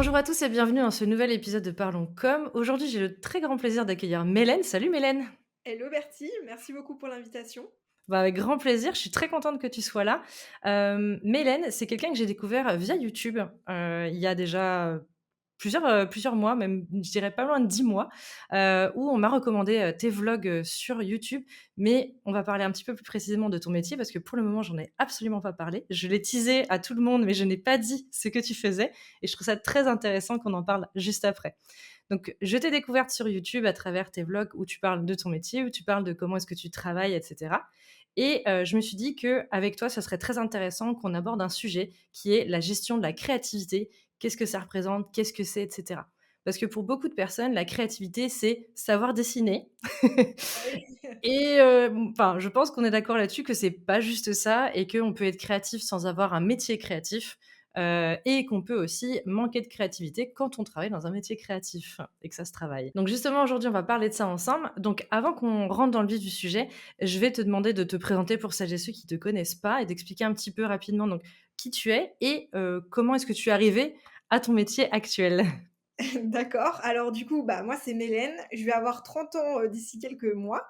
Bonjour à tous et bienvenue dans ce nouvel épisode de Parlons Com. Aujourd'hui, j'ai le très grand plaisir d'accueillir Mélène. Salut Mélène. Hello Bertie, merci beaucoup pour l'invitation. Bah, avec grand plaisir, je suis très contente que tu sois là. Mélène, c'est quelqu'un que j'ai découvert via YouTube, il y a déjà plusieurs mois, même je dirais pas loin de 10 mois, où on m'a recommandé, tes vlogs, sur YouTube. Mais on va parler un petit peu plus précisément de ton métier parce que pour le moment, j'en ai absolument pas parlé. Je l'ai teasé à tout le monde, mais je n'ai pas dit ce que tu faisais et je trouve ça très intéressant qu'on en parle juste après. Donc, je t'ai découverte sur YouTube à travers tes vlogs où tu parles de ton métier, où tu parles de comment est-ce que tu travailles, et cetera. Et je me suis dit qu'avec toi, ça serait très intéressant qu'on aborde un sujet qui est la gestion de la créativité. Qu'est-ce que ça représente? Qu'est-ce que c'est? Et cetera. Parce que pour beaucoup de personnes, la créativité, c'est savoir dessiner. Oui. Et enfin, je pense qu'on est d'accord là-dessus que c'est pas juste ça et qu'on peut être créatif sans avoir un métier créatif, et qu'on peut aussi manquer de créativité quand on travaille dans un métier créatif et que ça se travaille. Donc justement, aujourd'hui, on va parler de ça ensemble. Donc avant qu'on rentre dans le vif du sujet, je vais te demander de te présenter pour celles et ceux qui te connaissent pas et d'expliquer un petit peu rapidement donc qui tu es et comment est-ce que tu es arrivé à ton métier actuel? D'accord, alors du coup, bah, moi c'est Mélène, je vais avoir 30 ans, d'ici quelques mois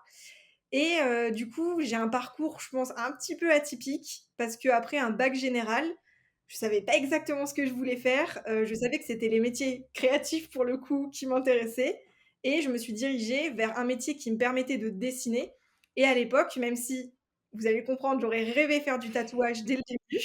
et du coup, j'ai un parcours, je pense, un petit peu atypique parce qu'après un bac général, je savais pas exactement ce que je voulais faire, je savais que c'était les métiers créatifs pour le coup qui m'intéressaient et je me suis dirigée vers un métier qui me permettait de dessiner et à l'époque, même si vous allez comprendre, j'aurais rêvé faire du tatouage dès le début.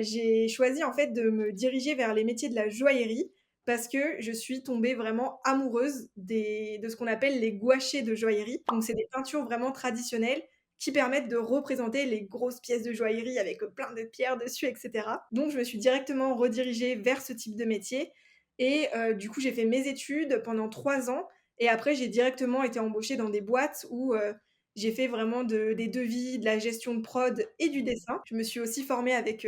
J'ai choisi en fait de me diriger vers les métiers de la joaillerie parce que je suis tombée vraiment amoureuse de ce qu'on appelle les gouachers de joaillerie. Donc c'est des peintures vraiment traditionnelles qui permettent de représenter les grosses pièces de joaillerie avec, plein de pierres dessus et cetera. Donc je me suis directement redirigée vers ce type de métier et du coup j'ai fait mes études pendant 3 ans et après j'ai directement été embauchée dans des boîtes où, j'ai fait vraiment des devis, de la gestion de prod et du dessin. Je me suis aussi formée avec,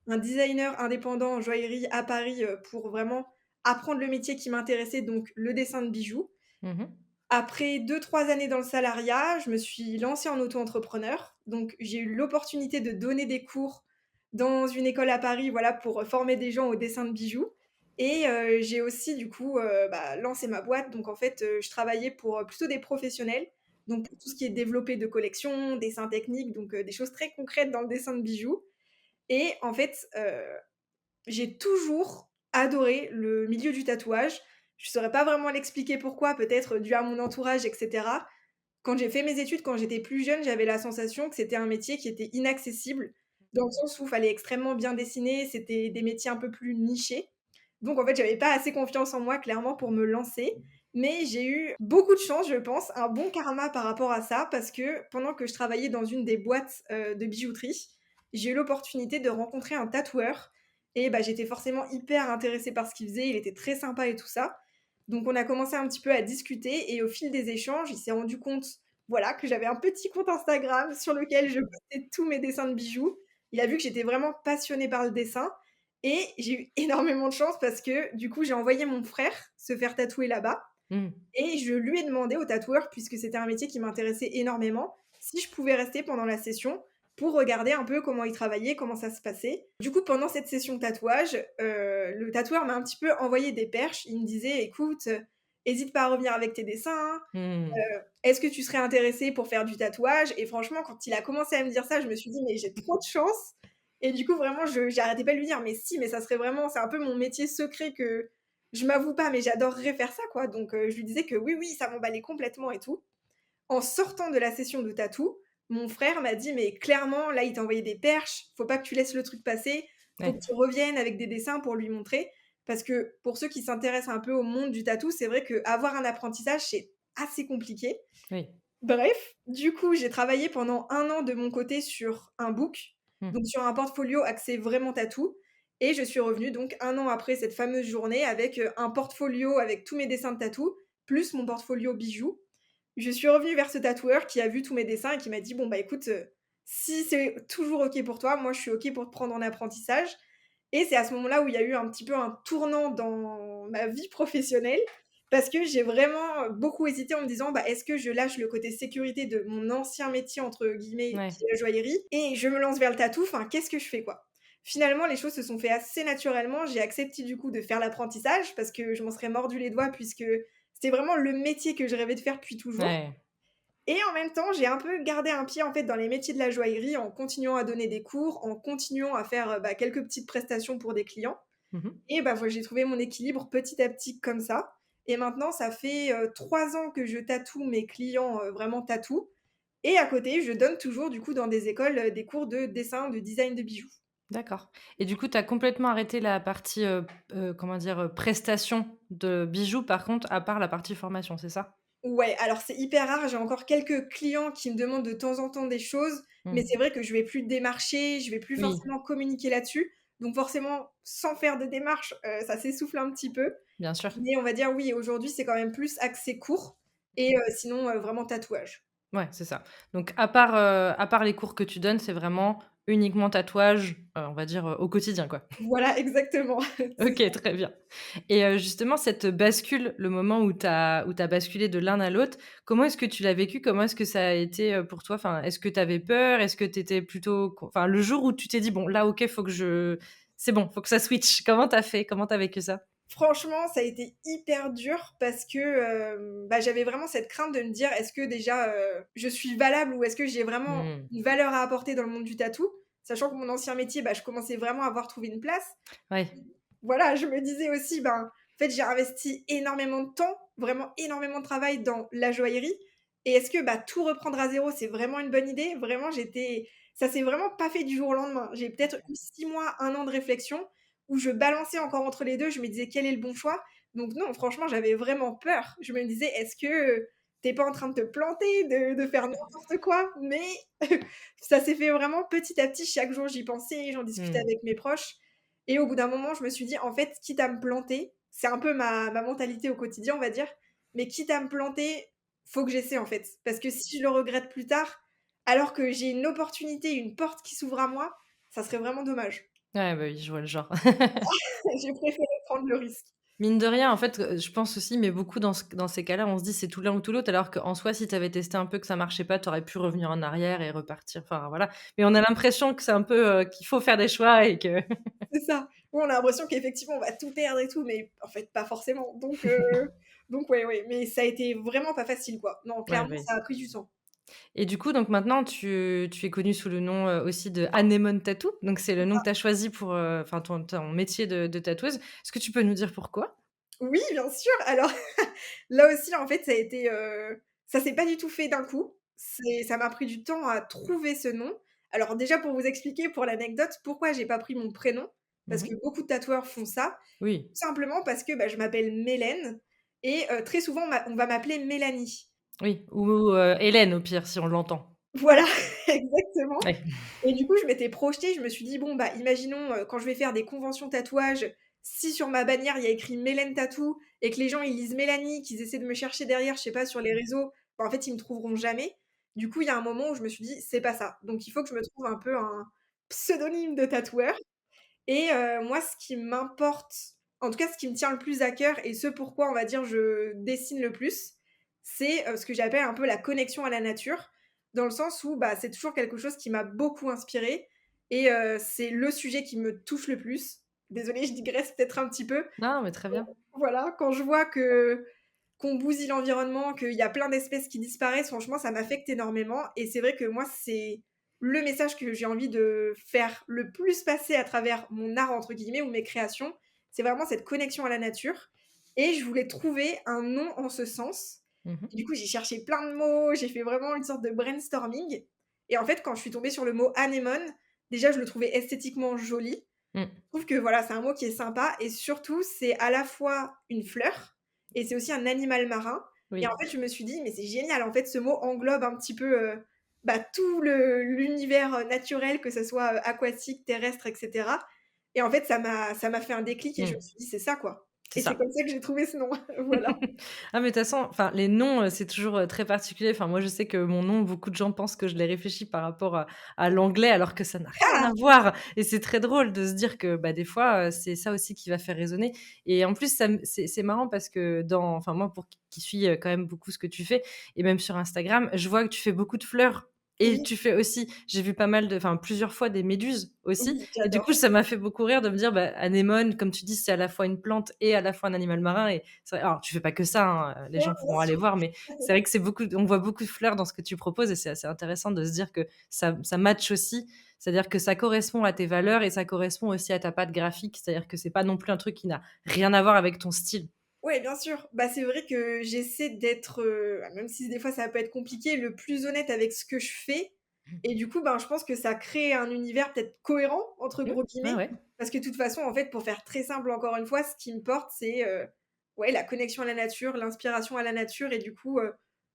un designer indépendant en joaillerie à Paris, pour vraiment apprendre le métier qui m'intéressait, donc le dessin de bijoux. Mmh. Après 2-3 années dans le salariat, je me suis lancée en auto-entrepreneur. Donc j'ai eu l'opportunité de donner des cours dans une école à Paris, voilà, pour, former des gens au dessin de bijoux et j'ai aussi du coup, bah, lancé ma boîte. Donc en fait, je travaillais pour, plutôt des professionnels, donc pour tout ce qui est développé de collection, dessin technique, donc des choses très concrètes dans le dessin de bijoux et en fait, j'ai toujours adoré le milieu du tatouage. Je saurais pas vraiment l'expliquer pourquoi, peut-être dû à mon entourage et cetera. Quand j'ai fait mes études, quand j'étais plus jeune, j'avais la sensation que c'était un métier qui était inaccessible, dans le sens où il fallait extrêmement bien dessiner, c'était des métiers un peu plus nichés. Donc en fait, j'avais pas assez confiance en moi clairement pour me lancer, mais j'ai eu beaucoup de chance, je pense, un bon karma par rapport à ça, parce que pendant que je travaillais dans une des boîtes, de bijouterie, j'ai eu l'opportunité de rencontrer un tatoueur et bah, j'étais forcément hyper intéressée par ce qu'il faisait, il était très sympa et tout ça. Donc on a commencé un petit peu à discuter et au fil des échanges, il s'est rendu compte, voilà, que j'avais un petit compte Instagram sur lequel je postais tous mes dessins de bijoux. Il a vu que j'étais vraiment passionnée par le dessin et j'ai eu énormément de chance parce que du coup, j'ai envoyé mon frère se faire tatouer là-bas Mmh. et je lui ai demandé au tatoueur, puisque c'était un métier qui m'intéressait énormément, si je pouvais rester pendant la session pour regarder un peu comment il travaillait, comment ça se passait. Du coup, pendant cette session de tatouage, le tatoueur m'a un petit peu envoyé des perches. Il me disait: «Écoute, hésite pas à revenir avec tes dessins. Mmh. Est-ce que tu serais intéressée pour faire du tatouage?» Et franchement, quand il a commencé à me dire ça, je me suis dit: «Mais j'ai trop de chance» et du coup, vraiment, je j'arrêtais pas de lui dire: «Mais si, mais ça serait vraiment c'est un peu mon métier secret que je m'avoue pas, mais j'adorerais faire ça, quoi». Donc je lui disais que oui, oui, ça m'emballait complètement et tout. En sortant de la session de tatou, mon frère m'a dit: «Mais clairement, là, il t'a envoyé des perches, faut pas que tu laisses le truc passer, faut Ouais. que tu reviennes avec des dessins pour lui montrer». Parce que pour ceux qui s'intéressent un peu au monde du tatou, c'est vrai qu'avoir un apprentissage, c'est assez compliqué. Oui. Bref, du coup, j'ai travaillé pendant 1 an de mon côté sur un book, Mmh. donc sur un portfolio axé vraiment tatou et je suis revenue donc 1 an après cette fameuse journée avec, un portfolio avec tous mes dessins de tatou, plus mon portfolio bijoux. Je suis revenue vers ce tatoueur qui a vu tous mes dessins et qui m'a dit: «Bon, bah, écoute, si c'est toujours OK pour toi, moi, je suis OK pour te prendre en apprentissage» et c'est à ce moment-là où il y a eu un petit peu un tournant dans ma vie professionnelle parce que j'ai vraiment beaucoup hésité en me disant: «Bah, est-ce que je lâche le côté sécurité de mon ancien métier, entre guillemets, Ouais. qui est la joaillerie et je me lance vers le tatou? Enfin, qu'est-ce que je fais, quoi?» finalement, les choses se sont fait assez naturellement. J'ai accepté du coup de faire l'apprentissage parce que je m'en serais mordu les doigts puisque c'était vraiment le métier que je rêvais de faire depuis toujours. Ouais. Et en même temps, j'ai un peu gardé un pied, en fait, dans les métiers de la joaillerie en continuant à donner des cours, en continuant à faire, quelques petites prestations pour des clients Mmh. et bah, voilà, j'ai trouvé mon équilibre petit à petit comme ça et maintenant ça fait, 3 ans que je tatoue mes clients, vraiment tatou et à côté, je donne toujours du coup dans des écoles, des cours de dessin, de design de bijoux. D'accord et du coup, tu as complètement arrêté la partie, comment dire? Prestation de bijoux, par contre, à part la partie formation, c'est ça? Ouais, alors c'est hyper rare, j'ai encore quelques clients qui me demandent de temps en temps des choses, mais Mmh. c'est vrai que je vais plus démarcher, je vais plus Oui, forcément communiquer là-dessus. Donc forcément, sans faire de démarche, ça s'essouffle un petit peu. bien sûr. Mais on va dire oui, aujourd'hui, c'est quand même plus axé court et sinon, vraiment tatouage. Ouais, c'est ça. Donc à part les cours que tu donnes, c'est vraiment uniquement tatouage, on va dire, au quotidien, quoi? Voilà, exactement, c'est OK, ça. très bien et justement cette bascule, le moment où tu as basculé de l'un à l'autre, comment est-ce que tu l'as vécu? Comment est-ce que ça a été, pour toi? Enfin, est-ce que tu avais peur? Est-ce que tu étais plutôt enfin, le jour où tu t'es dit: «Bon, là, OK, faut que je c'est bon, faut que ça switch», comment tu as fait? Comment tu as vécu ça? Franchement, ça a été hyper dur parce que, bah, j'avais vraiment cette crainte de me dire: «Est-ce que déjà, je suis valable ou est-ce que j'ai vraiment Mmh. une valeur à apporter dans le monde du tatou?» Sachant que mon ancien métier, bah, je commençais vraiment à avoir trouvé une place. Ouais. Voilà, je me disais aussi, ben, en fait, j'ai investi énormément de temps, vraiment énormément de travail dans la joaillerie et est-ce que, bah, tout reprendre à zéro, c'est vraiment une bonne idée? Vraiment, ça s'est vraiment pas fait du jour au lendemain. J'ai peut-être eu 6 mois, 1 an de réflexion où je balançais encore entre les 2. Je me disais: «Quel est le bon choix?» Donc non, franchement, j'avais vraiment peur. Je me disais: «Est-ce que tu es pas en train de te planter, de faire n'importe quoi?» Mais ça s'est fait vraiment petit à petit. Chaque jour, j'y pensais, j'en discutais Mmh. avec mes proches et au bout d'un moment, je me suis dit: «En fait, quitte à me planter», c'est un peu ma mentalité au quotidien, on va dire, mais quitte à me planter, faut que j'essaie, en fait. Parce que si je le regrette plus tard, alors que j'ai une opportunité, une porte qui s'ouvre à moi, ça serait vraiment dommage. Ouais, bah, oui, je vois le genre. J'ai préféré prendre le risque. Mine de rien, en fait, je pense aussi, mais beaucoup dans ces cas-là, on se dit: «C'est tout l'un ou tout l'autre», alors qu'en soi, si tu avais testé un peu que ça marchait pas, tu aurais pu revenir en arrière et repartir, enfin, voilà. Mais on a l'impression que c'est un peu, qu'il faut faire des choix et que C'est ça. Oui, on a l'impression qu'effectivement, on va tout perdre et tout, mais en fait, pas forcément. Donc ouais, ouais, mais ça a été vraiment pas facile, quoi. Non, ouais, clairement, oui. ça a pris du temps. Et du coup, donc maintenant, tu es connue sous le nom, aussi de Anemone Tattoo, donc c'est le nom que tu as choisi pour, enfin, ton métier de tatoueuse. Est-ce que tu peux nous dire pourquoi? Oui, bien sûr. Alors là aussi, en fait, ça s'est pas du tout fait d'un coup. Ça m'a pris du temps à trouver ce nom. Alors déjà, pour vous expliquer, pour l'anecdote, pourquoi j'ai pas pris mon prénom, parce Mmh. que beaucoup de tatoueurs font ça. Oui, Tout simplement parce que, bah, je m'appelle Mélène et très souvent, on va m'appeler Mélanie. oui, ou Hélène au pire, si on l'entend. Voilà, exactement. Ouais. Et du coup, je m'étais projetée, je me suis dit: «Bon, bah, imaginons, quand je vais faire des conventions tatouage, si sur ma bannière, il y a écrit Mélène Tattoo et que les gens, ils lisent Mélanie, qu'ils essaient de me chercher derrière, je sais pas, sur les réseaux, bah, en fait, ils me trouveront jamais». Du coup, il y a un moment où je me suis dit: «C'est pas ça». Donc il faut que je me trouve un peu un pseudonyme de tatoueur et moi, ce qui m'importe, en tout cas, ce qui me tient le plus à cœur et ce pourquoi, on va dire, je dessine le plus, c'est, ce que j'appelle un peu la connexion à la nature. Dans le sens où, bah, c'est toujours quelque chose qui m'a beaucoup inspirée et c'est le sujet qui me touche le plus. Désolée, je digresse peut-être un petit peu. Non, mais très bien. Voilà, quand je vois que qu'on bousille l'environnement, qu'il y a plein d'espèces qui disparaissent, franchement, ça m'affecte énormément et c'est vrai que moi, c'est le message que j'ai envie de faire le plus passer à travers mon «art» entre guillemets ou mes créations. C'est vraiment cette connexion à la nature et je voulais trouver un nom en ce sens. Mmh. Et du coup, j'ai cherché plein de mots, j'ai fait vraiment une sorte de brainstorming et en fait, quand je suis tombée sur le mot anémone, déjà, je le trouvais esthétiquement joli. Mmh. Je trouve que voilà, c'est un mot qui est sympa et surtout, c'est à la fois une fleur et c'est aussi un animal marin et en Oui. fait, je me suis dit: «Mais c'est génial, en fait, ce mot englobe un petit peu, bah, tout le l'univers, naturel, que ça soit, aquatique, terrestre et cetera» et en fait, ça m'a fait un déclic et je me Mmh. suis dit: «C'est ça, quoi» C'est et c'est ça. comme ça que j'ai trouvé ce nom. Voilà. Ah mais de toute façon, enfin les noms, c'est toujours, très particulier. Enfin moi je sais que mon nom, beaucoup de gens pensent que je l'ai réfléchi par rapport à l'anglais alors que ça n'a rien Ah! à voir et c'est très drôle de se dire que, bah, des fois, c'est ça aussi qui va faire résonner et en plus ça me c'est marrant parce que enfin moi pour qui suis, quand même beaucoup ce que tu fais et même sur Instagram, je vois que tu fais beaucoup de fleurs Et Oui, tu fais aussi j'ai vu pas mal de enfin, plusieurs fois des méduses aussi oui, et du coup, j'adore. ça m'a fait beaucoup rire de me dire, bah, anémone, comme tu dis, c'est à la fois une plante et à la fois un animal marin et c'est vrai alors tu fais pas que ça, hein, les Ouais, gens bien pourront aller sûr. voir, mais c'est vrai que c'est beaucoup on voit beaucoup de fleurs dans ce que tu proposes et c'est assez intéressant de se dire que ça match aussi. C'est-à-dire que ça correspond à tes valeurs et ça correspond aussi à ta patte graphique. C'est-à-dire que c'est pas non plus un truc qui n'a rien à voir avec ton style. Ouais, bien sûr. Bah, c'est vrai que j'essaie d'être, même si des fois ça peut être compliqué, le plus honnête avec ce que je fais et du coup, ben, je pense que ça crée un univers peut-être «cohérent» entre Mmh. gros Ouais, guillemets, ouais. parce que de toute façon, en fait, pour faire très simple encore une fois, ce qui me porte, c'est, ouais, la connexion à la nature, l'inspiration à la nature et du coup,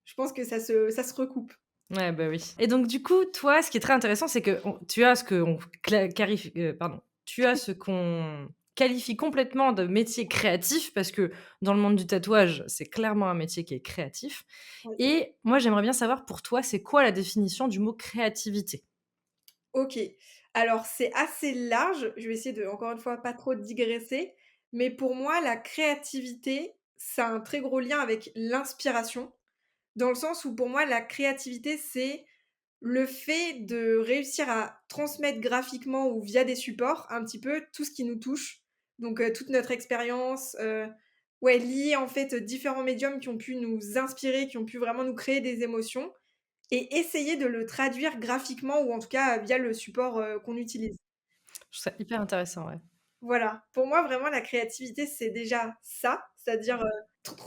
je pense que ça se recoupe. Ouais, bah, oui et donc du coup, toi, ce qui est très intéressant, c'est que on tu as ce qu'on cla carif pardon, tu as ce qu'on qualifie complètement de métier créatif parce que dans le monde du tatouage, c'est clairement un métier qui est créatif Oui. et moi, j'aimerais bien savoir pour toi, c'est quoi la définition du mot créativité? OK. Alors c'est assez large, je vais essayer de, encore une fois, pas trop digresser, mais pour moi, la créativité, ça a un très gros lien avec l'inspiration. Dans le sens où pour moi, la créativité, c'est le fait de réussir à transmettre graphiquement ou via des supports un petit peu tout ce qui nous touche. Donc, toute notre expérience, ouais, liée en fait, différents médiums qui ont pu nous inspirer, qui ont pu vraiment nous créer des émotions et essayer de le traduire graphiquement ou en tout cas, via le support, qu'on utilise. Je trouve ça hyper intéressant, ouais. Voilà, pour moi vraiment la créativité, c'est déjà ça, c'est-à-dire,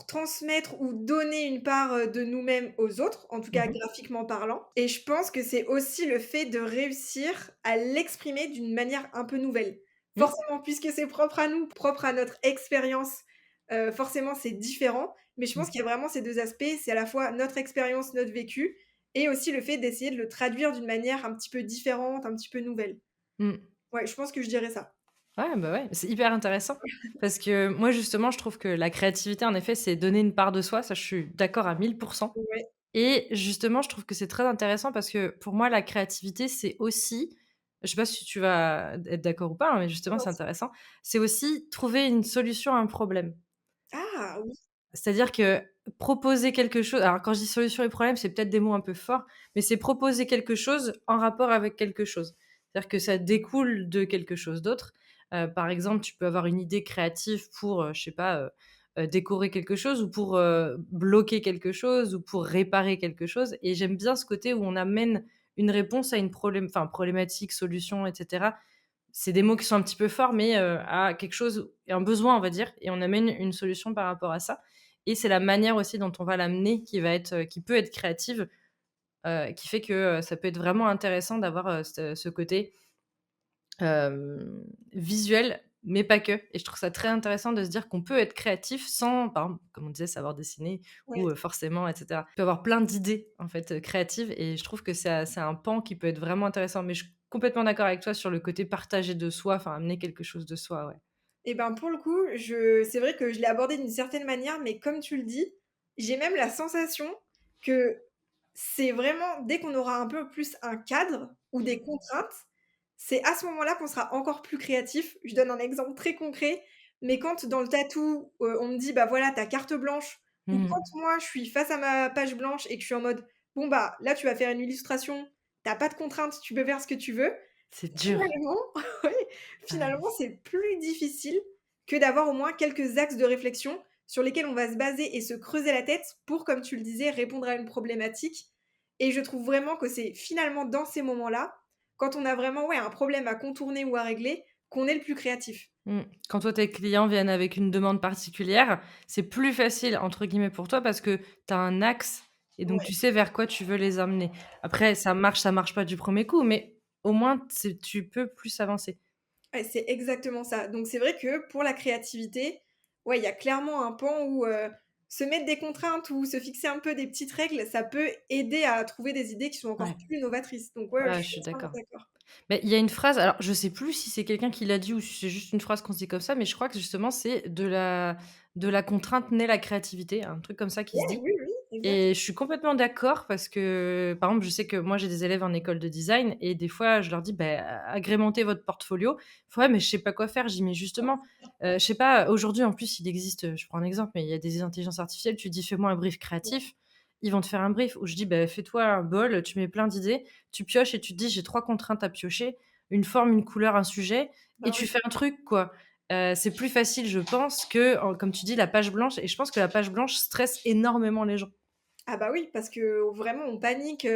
transmettre ou donner une part, de nous-mêmes aux autres, en tout cas Mmh. graphiquement parlant et je pense que c'est aussi le fait de réussir à l'exprimer d'une manière un peu nouvelle. Mmh. Forcément, puisque c'est propre à nous, propre à notre expérience, forcément c'est différent, mais je Mmh. pense qu'il y a vraiment ces 2 aspects, c'est à la fois notre expérience, notre vécu et aussi le fait d'essayer de le traduire d'une manière un petit peu différente, un petit peu nouvelle. Mmh. Ouais, je pense que je dirais ça. Ouais, bah, ouais, c'est hyper intéressant parce que moi, justement, je trouve que la créativité, en effet, c'est donner une part de soi. Ça, je suis d'accord à 1000. Ouais. Et justement, je trouve que c'est très intéressant parce que pour moi, la créativité, c'est aussi je sais pas si tu vas être d'accord ou pas, hein, mais justement, c'est intéressant. C'est aussi trouver une solution à un problème. Ah oui! C'est-à-dire que proposer quelque chose alors quand je dis solution et problème, c'est peut-être des mots un peu forts, mais c'est proposer quelque chose en rapport avec quelque chose. C'est-à-dire que ça découle de quelque chose d'autre. Par exemple, tu peux avoir une idée créative pour, je sais pas, décorer quelque chose ou pour, bloquer quelque chose ou pour réparer quelque chose et j'aime bien ce côté où on amène une réponse à une problématique, solution et cetera. C'est des mots qui sont un petit peu forts, mais à quelque chose un besoin, on va dire et on amène une solution par rapport à ça et c'est la manière aussi dont on va l'amener qui va être, qui peut être créative, qui fait que, ça peut être vraiment intéressant d'avoir, ce côté, visuel, mais pas que et je trouve ça très intéressant de se dire qu'on peut être créatif sans, par exemple, comme on disait, savoir dessiner Ouais. ou, forcément et cetera. On peut avoir plein d'idées, en fait, créatives et je trouve que c'est un pan qui peut être vraiment intéressant, mais je suis complètement d'accord avec toi sur le côté partager de soi, enfin amener quelque chose de soi, ouais. Et ben, pour le coup, je c'est vrai que je l'ai abordé d'une certaine manière, mais comme tu le dis, j'ai même la sensation que c'est vraiment dès qu'on aura un peu plus un cadre ou des contraintes, c'est à ce moment-là qu'on sera encore plus créatif. Je donne un exemple très concret, mais quand dans le tatou, on me dit: «Bah, voilà, ta carte blanche» ou Mmh. quand moi je suis face à ma page blanche et que je suis en mode: «Bon, bah, là, tu vas faire une illustration, tu as pas de contraintes, tu peux faire ce que tu veux». C'est dur. Finalement, ouais, Ouais. finalement, c'est plus difficile que d'avoir au moins quelques axes de réflexion sur lesquels on va se baser et se creuser la tête pour, comme tu le disais, répondre à une problématique et je trouve vraiment que c'est finalement dans ces moments-là, quand on a vraiment, ouais, un problème à contourner ou à régler, qu'on est le plus créatif. Mmh. Quand toi, tes clients viennent avec une demande particulière, c'est «plus facile» entre guillemets pour toi parce que tu as un axe et donc Ouais, tu sais vers quoi tu veux les amener. Après ça marche pas du premier coup, mais au moins c'est tu peux plus avancer. ouais, c'est exactement ça. Donc c'est vrai que pour la créativité, ouais, il y a clairement un pan où, se mettre des contraintes ou se fixer un peu des petites règles, ça peut aider à trouver des idées qui sont encore Ouais, plus novatrices. Donc ouais, je ouais, je suis suis entièrement d'accord. d'accord. Mais il y a une phrase, alors je sais plus si c'est quelqu'un qui l'a dit ou si c'est juste une phrase qu'on se dit comme ça, mais je crois que justement c'est de la contrainte naît la créativité, un truc comme ça qui se Ouais, dit. oui, oui, exact. Et je suis complètement d'accord parce que, par exemple, je sais que moi, j'ai des élèves en école de design et des fois, je leur dis: «Beh, agrémentez votre portfolio». Ils font: «Ouais, mais je sais pas quoi faire». Je dis: «Mais justement, je sais pas, aujourd'hui, en plus, il existe, je prends un exemple, mais il y a des intelligences artificielles, tu dis: «Fais-moi un brief créatif». ils vont te faire un brief où je dis: «Beh, fais-toi un bol, tu mets plein d'idées, tu pioches et tu te dis: "J'ai 3 contraintes à piocher, une forme, une couleur, un sujet" et Bah, tu oui. fais un truc, quoi». C'est plus facile, je pense, que en comme tu dis, la page blanche et je pense que la page blanche stresse énormément les gens. Ah bah oui, parce que vraiment on panique,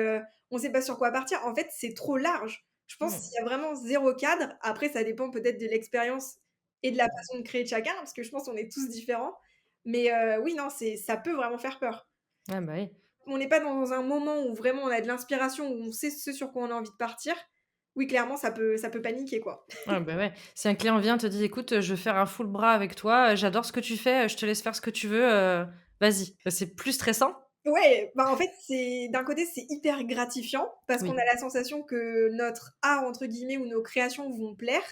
on sait pas sur quoi partir. En fait, c'est trop large. Je pense Mmh. qu'il y a vraiment zéro cadre. Après, ça dépend peut-être de l'expérience et de la Mmh. façon de créer de chacun, parce que je pense qu'on est tous différents. Mais oui, non, ça peut vraiment faire peur. Ouais, bah, oui. On n'est pas dans un moment où vraiment on a de l'inspiration, où on sait ce sur quoi on a envie de partir. Oui, clairement, ça peut paniquer, quoi. Ouais, bah, ouais. Si un client vient, te dit: «Écoute, je veux faire un full bras avec toi, j'adore ce que tu fais, je te laisse faire ce que tu veux, vas-y». Bah, c'est plus stressant? Ouais, bah, en fait, c'est d'un côté, c'est hyper gratifiant parce qu'on Oui. a la sensation que notre «art» entre guillemets ou nos créations vont plaire.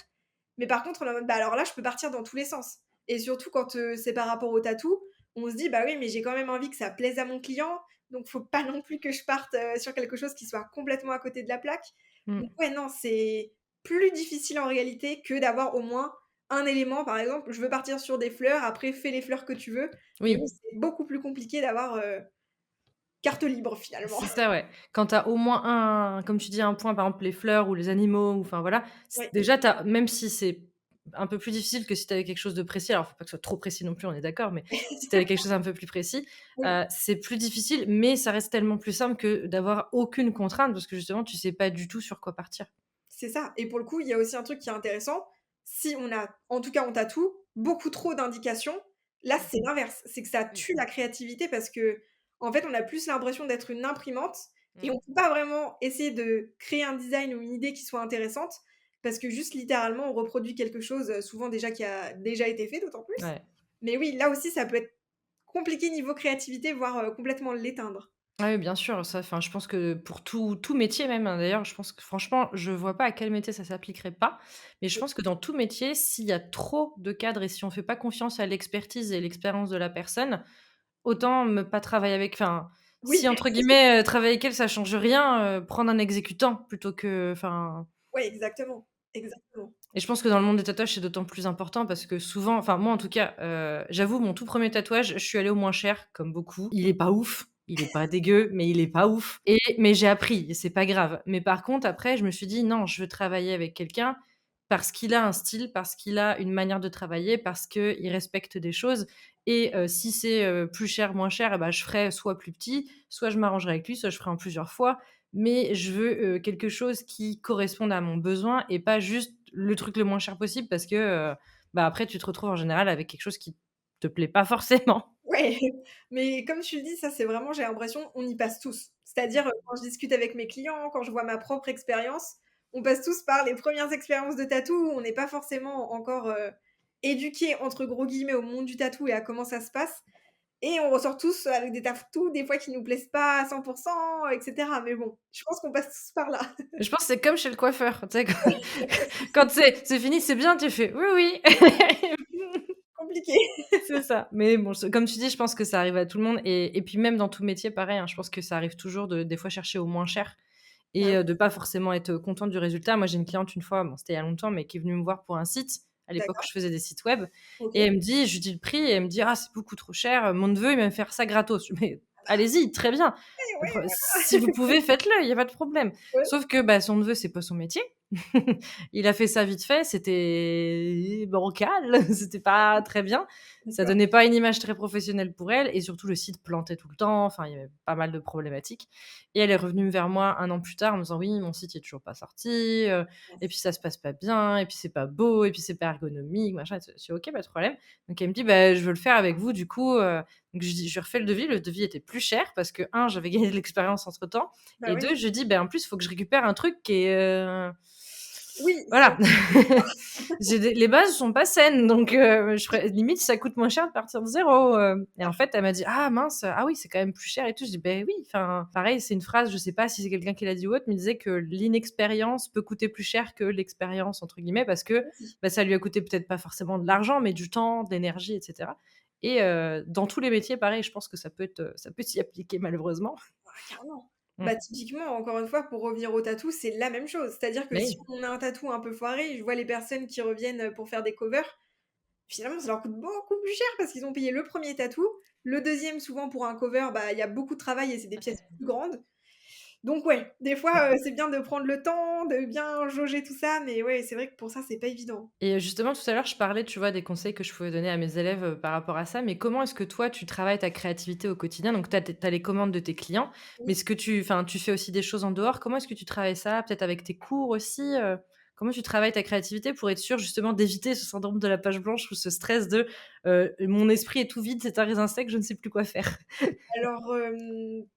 Mais par contre, on est en mode: «Bah, alors là, je peux partir dans tous les sens» et surtout quand, c'est par rapport au tatou, on se dit: «Bah, oui, mais j'ai quand même envie que ça plaise à mon client, donc faut pas non plus que je parte, sur quelque chose qui soit complètement à côté de la plaque». Mmh. Donc ouais, non, c'est plus difficile en réalité que d'avoir au moins un élément. Par exemple, je veux partir sur des fleurs, après fais les fleurs que tu veux. Mais oui, Oui. c'est beaucoup plus compliqué d'avoir, carte libre finalement. C'est ça, ouais. Quand tu as au moins un comme tu dis, un point, par exemple les fleurs ou les animaux ou enfin voilà, c Ouais, déjà tu as même si c'est un peu plus difficile que si tu avais quelque chose de précis, alors faut pas que ce soit trop précis non plus, on est d'accord, mais si tu avais quelque chose un peu plus précis, oui, c'est plus difficile, mais ça reste tellement plus simple que d'avoir aucune contrainte parce que justement tu sais pas du tout sur quoi partir. c'est ça et pour le coup, il y a aussi un truc qui est intéressant, si on a en tout cas en tatou, beaucoup trop d'indications, là Mmh. c'est l'inverse, c'est que ça Oui. tue la créativité parce qu'en fait, on a plus l'impression d'être une imprimante et Mmh. on peut pas vraiment essayer de créer un design ou une idée qui soit intéressante parce que juste littéralement, on reproduit quelque chose, souvent déjà qui a déjà été fait d'autant plus. Ouais. Mais oui, là aussi, ça peut être compliqué niveau créativité, voire, complètement l'éteindre. Ah oui, bien sûr, ça enfin, je pense que pour tout métier même, hein, d'ailleurs, je pense que franchement, je vois pas à quel métier ça s'appliquerait pas. Mais je pense que dans tout métier, s'il y a trop de cadres et si on fait pas confiance à l'expertise et l'expérience de la personne, autant ne pas travailler avec enfin, Oui, si entre guillemets, «travailler avec elle, ça change rien», prendre un exécutant plutôt que enfin ouais, exactement, exactement. et je pense que dans le monde des tatouages, c'est d'autant plus important parce que souvent enfin moi en tout cas, j'avoue mon tout premier tatouage, je suis allée au moins cher comme beaucoup. Il est pas ouf, il est pas dégueu, mais il est pas ouf mais j'ai appris et c'est pas grave. Mais par contre après je me suis dit: «Non, je veux travailler avec quelqu'un parce qu'il a un style, parce qu'il a une manière de travailler, parce qu'il respecte des choses et si c'est, plus cher, moins cher et bah, je ferai soit plus petit, soit je m'arrangerai avec lui, soit je ferai en plusieurs fois mais je veux, quelque chose qui corresponde à mon besoin et pas juste le truc le moins cher possible parce que, bah, après tu te retrouves en général avec quelque chose qui te plaît pas forcément. Ouais, mais comme tu le dis, ça, c'est vraiment j'ai l'impression, on y passe tous. C'est-à-dire, quand je discute avec mes clients, quand je vois ma propre expérience, on passe tous par les premières expériences de tatou où on n'est pas forcément encore, «éduqués» entre gros guillemets au monde du tatou et à comment ça se passe et on ressort tous avec des tatous des fois qui nous plaisent pas à 100 et cetera. Mais bon, je pense qu'on passe tous par là. Je pense que c'est comme chez le coiffeur, tu sais quand c'est fini, c'est bien, tu fais: «Oui, oui». Compliqué. C'est ça, mais bon, ce comme tu dis, je pense que ça arrive à tout le monde et puis même dans tout métier pareil, hein, je pense que ça arrive toujours de des fois chercher au moins cher Bah et oui, de pas forcément être contente du résultat. Moi, j'ai une cliente une fois, bon, c'était il y a longtemps, mais qui est venue me voir pour un site, à l'époque où d'accord, je faisais des sites web et OK. elle me dit je lui dis le prix et elle me dit: «Ah, c'est beaucoup trop cher, mon neveu, il va me faire ça gratos». Je fais: «Mais allez-y, très bien, Ouais, le ouais, pro si vous pouvez, faites-le, il y a pas de problème». ouais, Sauf que, bah, son neveu, c'est pas son métier. Il a fait ça vite fait, c'était bancal, c'était pas très bien. Ça d'accord. donnait pas une image très professionnelle pour elle et surtout le site plantait tout le temps, enfin, il y avait pas mal de problématiques et elle est revenue vers moi 1 an plus tard en me disant: «Oui, mon site il est toujours pas sorti, et puis ça se passe pas bien et puis c'est pas beau et puis c'est pas ergonomique, machin». Je fais: «OK, pas de problème». Donc elle me dit: «Bah, je veux le faire avec vous du coup», donc je lui refais le devis était plus cher parce que 1 j'avais gagné de l'expérience entre temps Bah et oui. 2 je lui dis: «Beh, en plus, il faut que je récupère un truc qui est, Oui, c'est voilà. J'ai des les bases sont pas saines, donc je ferais limite ça coûte moins cher de partir de 0, et en fait, elle m'a dit: «Ah mince, ah oui, c'est quand même plus cher et tout». Je dis: «Beh oui», enfin, pareil, c'est une phrase, je sais pas si c'est quelqu'un qui l'a dit ou autre, mais il disait que l'inexpérience peut coûter plus cher que «l'expérience» entre guillemets parce que, oui. bah, ça lui a coûté peut-être pas forcément de l'argent, mais du temps, de l'énergie et cetera et dans tous les métiers, pareil, je pense que ça peut s'y appliquer malheureusement. Ah carrément. Mmh. Bah, typiquement, encore une fois, pour revenir au tatou, c'est la même chose. C'est-à-dire que Mais si oui. on a un tatou un peu foiré, je vois les personnes qui reviennent, pour faire des covers, finalement, ça leur coûte beaucoup plus cher parce qu'ils ont payé le premier tatou, Le deuxième, souvent pour un cover, bah, il y a beaucoup de travail et c'est des pièces plus grandes. Donc ouais, des fois, c'est bien de prendre le temps, de bien jauger tout ça, mais ouais, c'est vrai que pour ça, c'est pas évident. Et justement, tout à l'heure, je parlais, tu vois, des conseils que je pouvais donner à mes élèves, par rapport à ça, mais comment est-ce que toi, tu travailles ta créativité au quotidien? Donc tu as les commandes de tes clients, mais Oui. est-ce que tu fais aussi des choses en dehors? Comment est-ce que tu travailles ça? Peut-être avec tes cours aussi, comment tu travailles ta créativité pour être sûr justement d'éviter ce syndrome de la page blanche ou ce stress de, «Mon esprit est tout vide, c'est un raisin sec, je ne sais plus quoi faire»? Alors,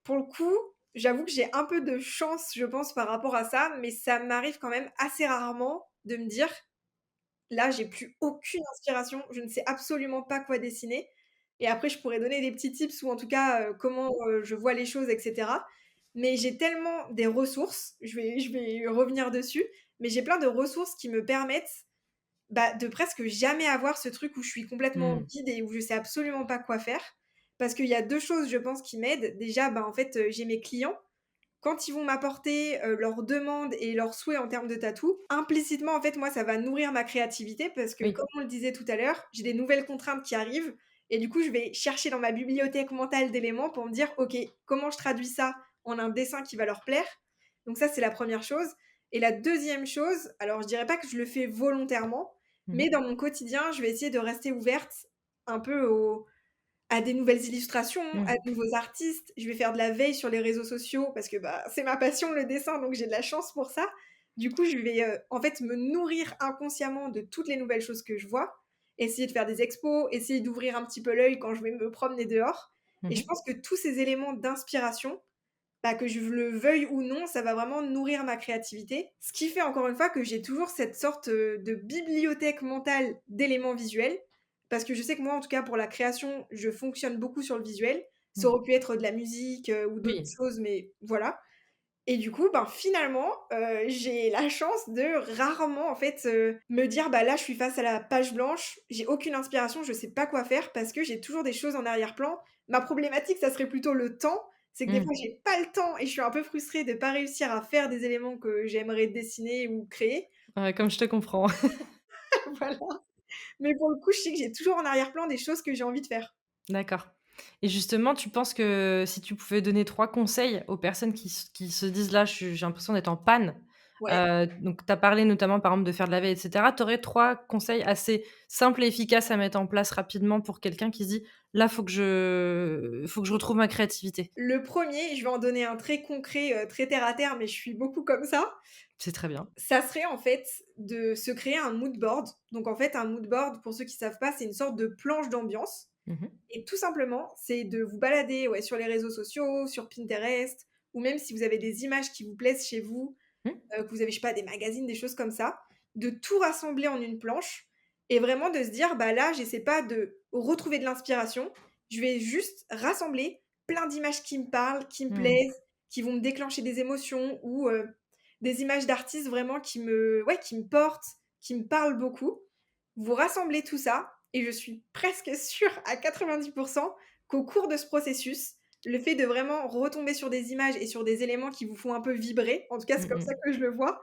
pour le coup, j'avoue que j'ai un peu de chance, je pense, par rapport à ça, mais ça m'arrive quand même assez rarement de me dire: «Là, j'ai plus aucune inspiration, je ne sais absolument pas quoi dessiner» et après je pourrais donner des petits tips ou en tout cas, comment, je vois les choses et cetera. Mais j'ai tellement des ressources, je vais revenir dessus, mais j'ai plein de ressources qui me permettent, bah, de presque jamais avoir ce truc où je suis complètement Mmh. vide et où je sais absolument pas quoi faire. Parce qu'il y a 2 choses, je pense, qui m'aident. Déjà, bah, en fait, j'ai mes clients. Quand ils vont m'apporter, leurs demandes et leurs souhaits en termes de tatou, implicitement, en fait, moi, ça va nourrir ma créativité parce que Oui. comme on le disait tout à l'heure, j'ai des nouvelles contraintes qui arrivent et du coup, je vais chercher dans ma bibliothèque mentale d'éléments pour me dire: «OK, comment je traduis ça en un dessin qui va leur plaire?» Donc ça, c'est la première chose et la deuxième chose, alors je dirais pas que je le fais volontairement, Mmh mais mh. dans mon quotidien, je vais essayer de rester ouverte un peu au à des nouvelles illustrations, à Mmh. de nouveaux artistes. Je vais faire de la veille sur les réseaux sociaux parce que, bah, c'est ma passion le dessin, donc j'ai de la chance pour ça. Du coup, je vais, en fait, me nourrir inconsciemment de toutes les nouvelles choses que je vois, essayer de faire des expos, essayer d'ouvrir un petit peu l'œil quand je vais me promener dehors et je Mmh. pense que tous ces éléments d'inspiration, bah, que je le veuille ou non, ça va vraiment nourrir ma créativité. Ce qui fait encore une fois que j'ai toujours cette sorte, de bibliothèque mentale d'éléments visuels. Parce que je sais que moi, en tout cas pour la création, je fonctionne beaucoup sur le visuel. Ça Mmh. aurait pu être de la musique, ou d'autres Oui. choses, mais voilà. Et du coup, ben, finalement, j'ai la chance de rarement, en fait, me dire: «Bah, là, je suis face à la page blanche, j'ai aucune inspiration, je sais pas quoi faire» parce que j'ai toujours des choses en arrière-plan. Ma problématique, ça serait plutôt le temps. C'est que des Mmh. fois, j'ai pas le temps et je suis un peu frustrée de pas réussir à faire des éléments que j'aimerais dessiner ou créer. Ouais, comme je te comprends. Voilà. Mais pour le coup, je sais que j'ai toujours en arrière-plan des choses que j'ai envie de faire. D'accord. Et justement, tu penses que si tu pouvais donner 3 conseils aux personnes qui se disent: «Là, j'ai l'impression d'être en panne», Ouais. donc tu as parlé notamment, par exemple, de faire de la veille et cetera. Tu aurais 3 conseils assez simples et efficaces à mettre en place rapidement pour quelqu'un qui se dit: «Là, faut que je retrouve ma créativité». Le premier, je vais en donner un très concret, très terre à terre, mais je suis beaucoup comme ça. C'est très bien. Ça serait en fait de se créer un mood board. Donc en fait, un mood board, pour ceux qui savent pas, c'est une sorte de planche d'ambiance Mmh mh. et tout simplement, c'est de vous balader, ouais, sur les réseaux sociaux, sur Pinterest ou même si vous avez des images qui vous plaisent chez vous, Mmh. que vous avez, je sais pas, des magazines, des choses comme ça, de tout rassembler en une planche et vraiment de se dire: «Bah, là, j'essaie pas de retrouver de l'inspiration, je vais juste rassembler plein d'images qui me parlent, qui me Mmh. plaisent, qui vont me déclencher des émotions ou des images d'artistes vraiment qui me ouais, qui me portent, qui me parlent beaucoup». Vous rassemblez tout ça et je suis presque sûre à 90 qu'au cours de ce processus, le fait de vraiment retomber sur des images et sur des éléments qui vous font un peu vibrer, en tout cas, c'est Mmh comme ça mh. que je le vois,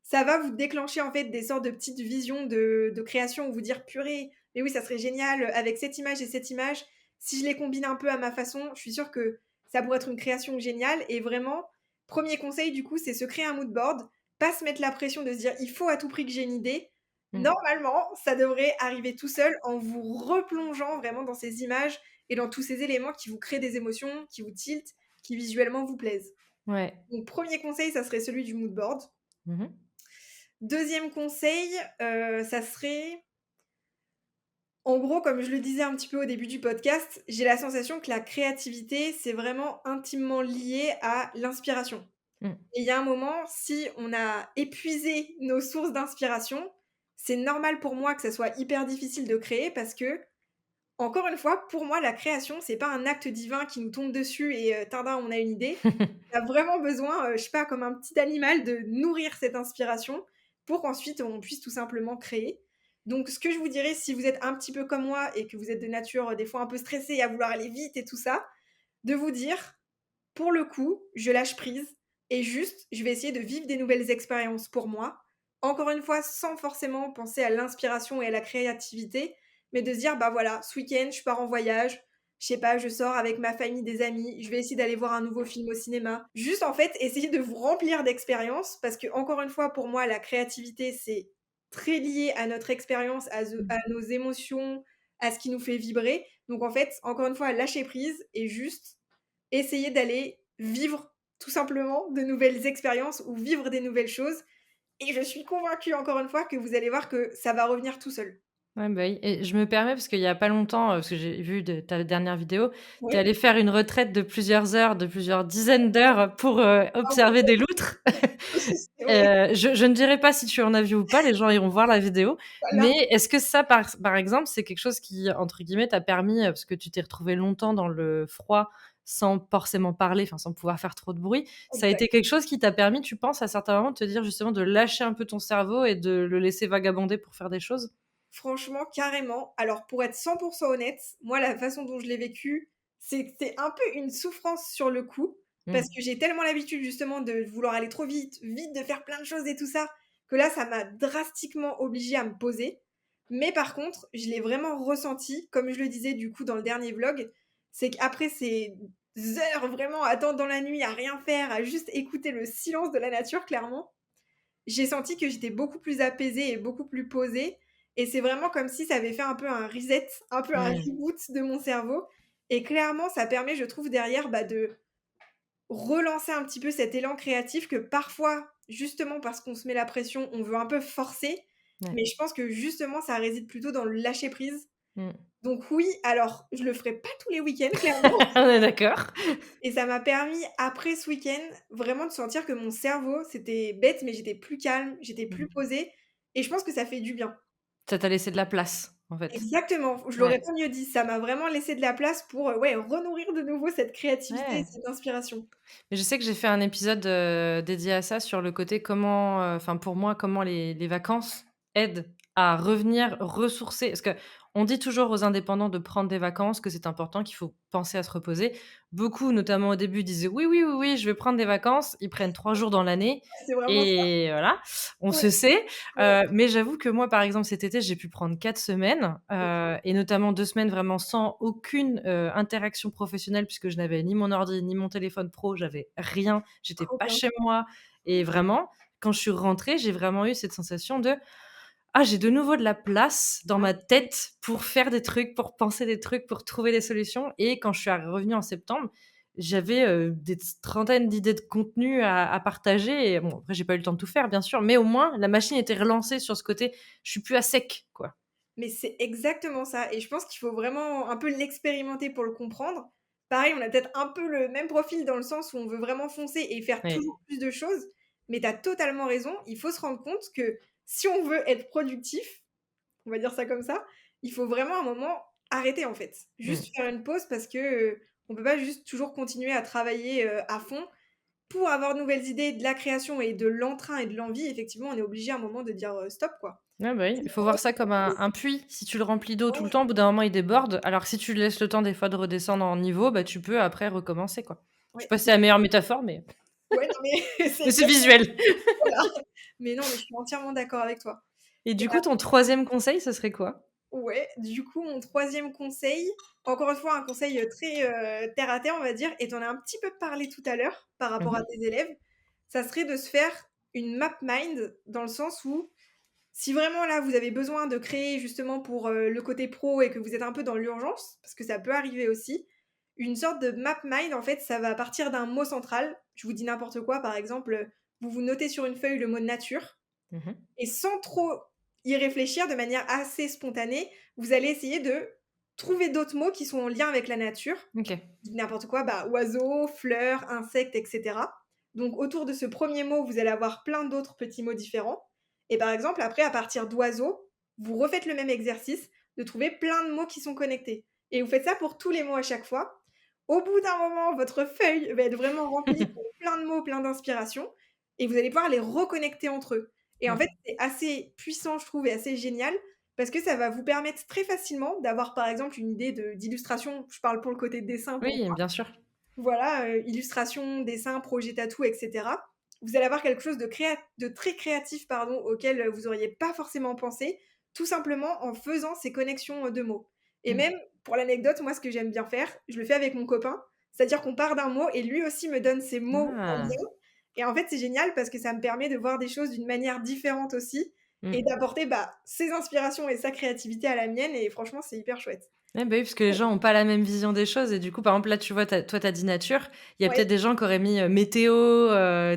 ça va vous déclencher, en fait, des sortes de petites visions de création où vous dire: «Purée, mais oui, ça serait génial, avec cette image et cette image, si je les combine un peu à ma façon, je suis sûre que ça pourrait être une création géniale» et vraiment, premier conseil, du coup, c'est se créer un mood board, pas se mettre la pression de se dire: «Il faut à tout prix que j'ai une idée». Mmh. Normalement, ça devrait arriver tout seul en vous replongeant vraiment dans ces images et dans tous ces éléments qui vous créent des émotions, qui vous tiltent, qui visuellement vous plaisent. Ouais. Donc premier conseil, ça serait celui du mood board. Mmh mh. Deuxième conseil, ça serait en gros, comme je le disais un petit peu au début du podcast, j'ai la sensation que la créativité, c'est vraiment intimement lié à l'inspiration. Mmh. Et il y a un moment, si on a épuisé nos sources d'inspiration, c'est normal pour moi que ça soit hyper difficile de créer parce que, encore une fois, pour moi, la création, c'est pas un acte divin qui nous tombe dessus et tadam, on a une idée. On a vraiment besoin, je sais pas, comme un petit animal, de nourrir cette inspiration pour qu'ensuite on puisse tout simplement créer. Donc ce que je vous dirais, si vous êtes un petit peu comme moi et que vous êtes de nature, des fois un peu stressé à vouloir aller vite et tout ça, de vous dire: «Pour le coup, je lâche prise et juste, je vais essayer de vivre des nouvelles expériences pour moi». Encore une fois, sans forcément penser à l'inspiration et à la créativité, mais de se dire: «Bah, voilà, ce week-end, je pars en voyage, Je sais pas, je sors avec ma famille, des amis, je vais essayer d'aller voir un nouveau film au cinéma. Juste, en fait, essayer de vous remplir d'expériences parce que encore une fois, pour moi, la créativité, c'est très lié à notre expérience, à Mmh. nos émotions, à ce qui nous fait vibrer. Donc en fait, encore une fois, lâcher prise et juste essayer d'aller vivre tout simplement de nouvelles expériences ou vivre des nouvelles choses et je suis convaincue encore une fois que vous allez voir que ça va revenir tout seul. Ouais, bah, oui et je me permets parce qu'il y a pas longtemps, parce que j'ai vu de ta dernière vidéo, tu es Oui. allé faire une retraite de plusieurs heures, de plusieurs dizaines d'heures pour, Ah oui, observer des loutres. c'est vrai, Je ne dirai pas si tu en as vu ou pas, les gens iront voir la vidéo, mais voilà. est-ce que ça, par exemple, c'est quelque chose qui, entre guillemets, «t'a permis», parce que tu t'es retrouvé longtemps dans le froid sans forcément parler, enfin, sans pouvoir faire trop de bruit. Ça a Exact. été quelque chose qui t'a permis, tu penses, à certains moments, de te dire justement de lâcher un peu ton cerveau et de le laisser vagabonder pour faire des choses? Franchement, carrément. Alors pour être 100 honnête, moi la façon dont je l'ai vécu, c'était un peu une souffrance sur le coup, Mmh. parce que j'ai tellement l'habitude justement de vouloir aller trop vite, vite, de faire plein de choses et tout ça, que là ça m'a drastiquement obligée à me poser. Mais par contre, je l'ai vraiment ressenti, comme je le disais du coup dans le dernier vlog, c'est qu'après ces heures vraiment à attendre dans la nuit, à rien faire, à juste écouter le silence de la nature clairement, j'ai senti que j'étais beaucoup plus apaisée et beaucoup plus posée et c'est vraiment comme si ça avait fait un peu un reset, un peu un Mmh. reboot de mon cerveau et clairement ça permet, je trouve derrière, bah, de relancer un petit peu cet élan créatif que parfois, justement parce qu'on se met la pression, on veut un peu forcer, Ouais. mais je pense que justement ça réside plutôt dans le lâcher prise. Mmh. Donc oui, alors je le ferai pas tous les week-ends clairement On est d'accord. et ça m'a permis après ce week-end, vraiment de sentir que mon cerveau, c'était bête mais j'étais plus calme, j'étais plus Mmh. posée et je pense que ça fait du bien. Ça t'a laissé de la place, en fait. Exactement, je Ouais. l'aurais pas mieux dit. Ça m'a vraiment laissé de la place pour, ouais, renourrir de nouveau cette créativité et Ouais. cette inspiration. Mais je sais que j'ai fait un épisode, dédié à ça, sur le côté comment, enfin pour moi, comment les vacances aident à revenir ressourcer. Parce qu'on dit toujours aux indépendants de prendre des vacances, que c'est important, qu'il faut penser à se reposer. Beaucoup, notamment au début, disaient: «Oui, oui, oui, oui, je vais prendre des vacances». Ils prennent 3 jours dans l'année C'est vraiment ça. et voilà, on Ouais, se sait. ouais, Mais j'avoue que moi, par exemple, cet été, j'ai pu prendre 4 semaines, OK, et notamment 2 semaines vraiment sans aucune, interaction professionnelle puisque je n'avais ni mon ordi, ni mon téléphone pro, j'avais rien, j'étais trop pas bien. chez moi et vraiment, quand je suis rentrée, j'ai vraiment eu cette sensation de: «Ah, j'ai de nouveau de la place dans Ah, ma tête pour faire des trucs, pour penser des trucs, pour trouver des solutions» et quand je suis revenue en septembre, j'avais, des trentaines d'idées de contenu à partager et bon, après j'ai pas eu le temps de tout faire bien sûr, mais au moins la machine était relancée sur ce côté, je suis plus à sec, quoi. mais c'est exactement ça et je pense qu'il faut vraiment un peu l'expérimenter pour le comprendre. Pareil, on a peut-être un peu le même profil dans le sens où on veut vraiment foncer et faire Oui. toujours plus de choses, mais tu as totalement raison, il faut se rendre compte que si on veut être productif, on va dire ça comme ça, il faut vraiment à un moment arrêter en fait. Juste Mmh. faire une pause parce que, on peut pas juste toujours continuer à travailler, à fond. Pour avoir de nouvelles idées, de la création et de l'entrain et de l'envie, effectivement, on est obligé à un moment de dire, «Stop» quoi. Ouais, bah, oui, il faut voir ça comme un puits. Si tu le remplis d'eau tout le Ouais, temps, au bout d'un moment, il déborde, alors que si tu lui laisses le temps des fois de redescendre en niveau, bah, tu peux après recommencer, quoi. Je sais ouais, pas si c'est la meilleure métaphore, mais ouais, non mais c'est mais c'est exactement visuel. voilà. Mais non, mais je suis entièrement d'accord avec toi. Et Et du coup, ton troisième conseil, ce serait quoi? ouais, du coup, mon troisième conseil, encore une fois, un conseil, très, terre à terre, on va dire, et tu en as un petit peu parlé tout à l'heure par Mmh rapport à mh. tes élèves, ça serait de se faire une map mind dans le sens où si vraiment là, vous avez besoin de créer justement pour, le côté pro et que vous êtes un peu dans l'urgence, parce que ça peut arriver aussi, une sorte de map mind, en fait, ça va partir d'un mot central. Je vous dis n'importe quoi, par exemple, vous vous notez sur une feuille le mot nature Mmh. et sans trop y réfléchir, de manière assez spontanée, vous allez essayer de trouver d'autres mots qui sont en lien avec la nature. OK. Je dis n'importe quoi, bah, oiseaux, fleurs, insectes et cetera. Donc autour de ce premier mot, vous allez avoir plein d'autres petits mots différents et par exemple, après, à partir d'oiseaux, vous refaites le même exercice de trouver plein de mots qui sont connectés et vous faites ça pour tous les mots à chaque fois. Au bout d'un moment, votre feuille va être vraiment remplie de plein de mots, plein d'inspirations et vous allez pouvoir les reconnecter entre eux et en Mmh. fait, c'est assez puissant, je trouve et assez génial parce que ça va vous permettre très facilement d'avoir, par exemple, une idée d'illustration. Je parle pour le côté dessin pour Oui, bien sûr. voilà, illustration, dessin, projet tatou et cetera. Vous allez avoir quelque chose de très créatif, pardon, auquel, vous auriez pas forcément pensé, tout simplement en faisant ces connexions, de mots et Mmh. même pour l'anecdote, moi, ce que j'aime bien faire, je le fais avec mon copain. C'est-à-dire qu'on part d'un mot et lui aussi me donne ses mots en Ah! lien et en fait, c'est génial parce que ça me permet de voir des choses d'une manière différente aussi et Mmh. d'apporter, bah, ses inspirations et sa créativité à la mienne et franchement, c'est hyper chouette. Eh beh, oui, parce que les gens ont pas la même vision des choses et du coup, par exemple, là, tu vois, tu as dit nature, il y a Ouais, peut-être des gens qui auraient mis, météo,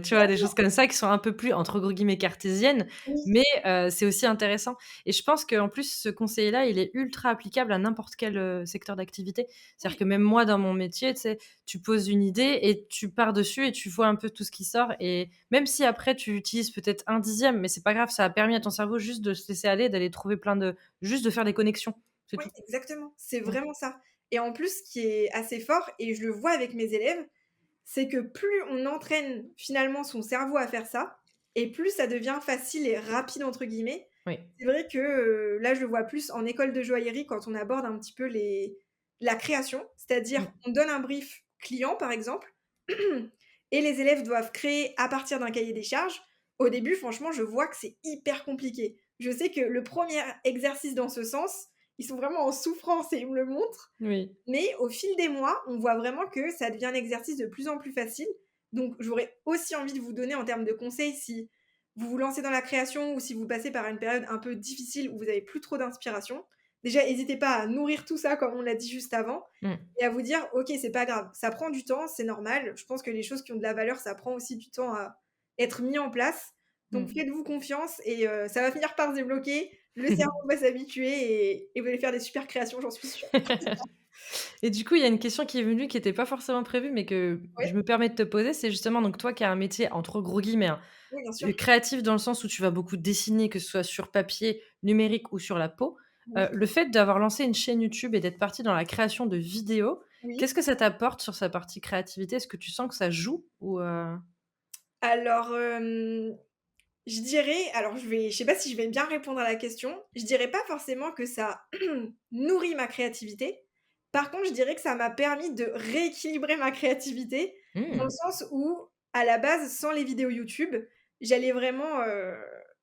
tu vois, des choses clairement, comme ça qui sont un peu plus, entre gros guillemets, «cartésiennes», oui, mais c'est aussi intéressant et je pense qu'en plus, ce conseil-là, il est ultra applicable à n'importe quel, secteur d'activité. C'est-à-dire oui, que même moi, dans mon métier, tu sais, tu poses une idée et tu pars dessus et tu vois un peu tout ce qui sort et même si après tu utilises peut-être 1/10, mais c'est pas grave, ça a permis à ton cerveau juste de se laisser aller, d'aller trouver plein de juste de faire des connexions, c'est oui, tout. exactement, c'est Mmh. vraiment ça et en plus, ce qui est assez fort et je le vois avec mes élèves, c'est que plus on entraîne finalement son cerveau à faire ça et plus ça devient «facile et rapide» entre guillemets. Oui. C'est vrai que, là, je le vois plus en école de joaillerie quand on aborde un petit peu la création, c'est-à-dire Mmh. on donne un brief client par exemple et les élèves doivent créer à partir d'un cahier des charges. Au début, franchement, je vois que c'est hyper compliqué. Je sais que le premier exercice dans ce sens, ils sont vraiment en souffrance et ils me le montrent Oui. mais au fil des mois, on voit vraiment que ça devient un exercice de plus en plus facile. Donc j'aurais aussi envie de vous donner en termes de conseils si vous vous lancez dans la création ou si vous passez par une période un peu difficile où vous avez plus trop d'inspiration. Déjà, n'hésitez pas à nourrir tout ça comme on l'a dit juste avant Mmh. et à vous dire: «OK, c'est pas grave, ça prend du temps, c'est normal». Je pense que les choses qui ont de la valeur, ça prend aussi du temps à être mis en place. Donc Mmh. faites-vous confiance et ça va finir par se débloquer. Le cerveau va s'habituer et vous allez faire des super créations, j'en suis sûre. Et du coup, il y a une question qui est venue qui était pas forcément prévue, mais que je Ouais, me permets de te poser. C'est justement donc toi qui as un métier entre gros guillemets, hein, oui, bien sûr. créatif dans le sens où tu vas beaucoup dessiner, que ce soit sur papier, numérique ou sur la peau. Oui, Le fait d'avoir lancé une chaîne YouTube et d'être parti dans la création de vidéos, oui. qu'est-ce que ça t'apporte sur sa partie créativité? Est-ce que tu sens que ça joue ou Alors, je dirais alors je sais pas si je vais bien répondre à la question. Je dirais pas forcément que ça nourrit ma créativité. Par contre, je dirais que ça m'a permis de rééquilibrer ma créativité, dans le Mmh. sens où, à la base, sans les vidéos YouTube, j'allais vraiment,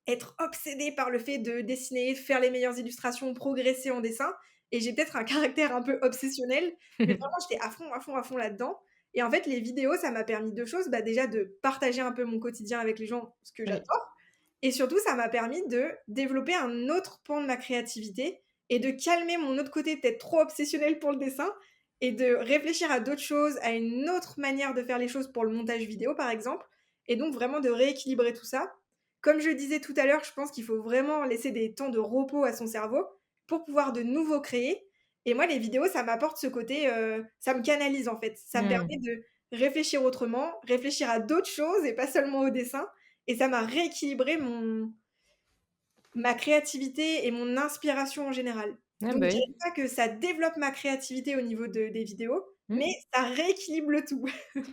être obsédée par le fait de dessiner, faire les meilleures illustrations, progresser en dessin et j'ai peut-être un caractère un peu obsessionnel, mais vraiment j'étais à fond, à fond, à fond là-dedans et en fait, les vidéos, ça m'a permis 2 choses. Bah, déjà de partager un peu mon quotidien avec les gens, ce que Oui. j'adore et surtout, ça m'a permis de développer un autre pan de ma créativité et de calmer mon autre côté peut-être trop obsessionnel pour le dessin et de réfléchir à d'autres choses, à une autre manière de faire les choses pour le montage vidéo, par exemple et donc vraiment de rééquilibrer tout ça. Comme je disais tout à l'heure, je pense qu'il faut vraiment laisser des temps de repos à son cerveau pour pouvoir de nouveau créer et moi, les vidéos, ça m'apporte ce côté, ça me canalise, en fait. Ça me permet Mmh. de réfléchir autrement, réfléchir à d'autres choses et pas seulement au dessin et ça m'a rééquilibré ma créativité et mon inspiration en général. Ah Donc bah, je oui. dirais pas que ça développe ma créativité au niveau des vidéos, Mmh. mais ça rééquilibre le tout.